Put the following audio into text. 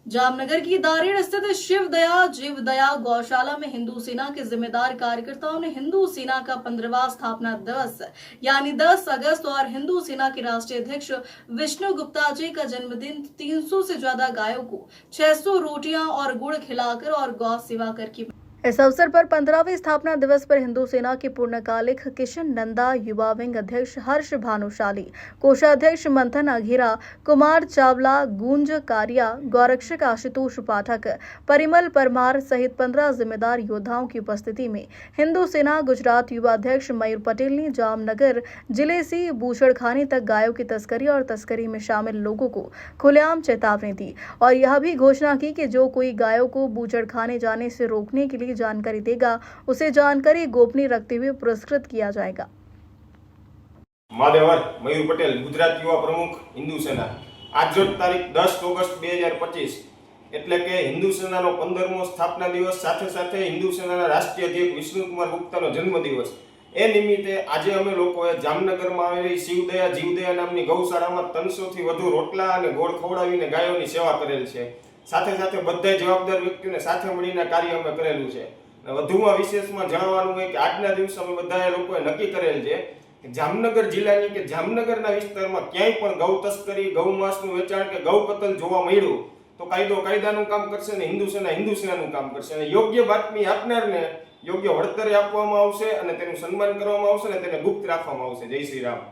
जामनगर की दारेड़ स्थित शिव दया जीव दया गौशाला में हिंदू सेना के जिम्मेदार कार्यकर्ताओं ने हिंदू सेना का 15वां स्थापना दिवस यानी 10 अगस्त और हिंदू सेना के राष्ट्रीय अध्यक्ष विष्णु गुप्ता जी का जन्मदिन 300 से ज्यादा गायों को 600 रोटियां और गुड़ खिलाकर और गौ सेवा कर की। इस अवसर पर 15वें स्थापना दिवस पर हिंदू सेना के पूर्णकालिक किशन नंदा, युवा विंग अध्यक्ष हर्ष भानुशाली, कोषाध्यक्ष मंथन अघिरा, कुमार चावला, गूंज कारिया, गौरक्षक आशुतोष पाठक, परिमल परमार सहित 15 जिम्मेदार योद्धाओं की उपस्थिति में हिंदू सेना गुजरात युवा अध्यक्ष मयूर पटेल ने जामनगर जिले से बूचड़खाने तक गायों की तस्करी और तस्करी में शामिल लोगों को खुलेआम चेतावनी दी और यह भी घोषणा की कि जो कोई गायों को बूचड़खाने जाने से रोकने के लिए जानकारी देगा उसे जानकारी गोपनीय रखते हुए पुरस्कृत किया जाएगा। मादेवर मयूर पटेल, गुजरात युवा प्रमुख हिंदू सेना। आज रोज तारीख 10 ऑगस्ट 2025 એટલે કે હિન્દુ સેનાનો 15મો સ્થાપના દિવસ સાથે સાથે હિન્દુ સેનાના રાષ્ટ્રીય અધ્યક્ષ વિષ્ણુકુમાર ગુપ્તાનો જન્મદિવસ એ નિમિત્તે આજે અમે લોકોએ જામનગરમાં આવેલી શિવદયા જીવદયા નામની ગૌશાળામાં 300 થી વધુ રોટલા અને ગોળ ખવડાવીને ગાયોની સેવા કરેલ છે। સાથે સાથે બધા જવાબદાર વ્યક્તિઓને સાથે મળીને કાર્ય અમે કરેલું છે। વધુમાં વિશેષમાં જણાવવાનું હોય કે આજના દિવસે અમે બધાએ લોકોએ નક્કી કરેલ છે કે જામનગર જિલ્લાની કે જામનગરના વિસ્તારમાં ક્યાંય પણ ગૌ તસ્કરી, ગૌમાંસનું વેચાણ કે ગૌ કતલ જોવા મળ્યું તો કાયદો કાયદાનું કામ કરશે ને હિન્દુ સેનાનું કામ કરશે અને યોગ્ય બાતમી આપનારને યોગ્ય વળતર આપવામાં આવશે અને તેનું સન્માન કરવામાં આવશે અને તેને ગુપ્ત રાખવામાં આવશે। જય શ્રી રામ।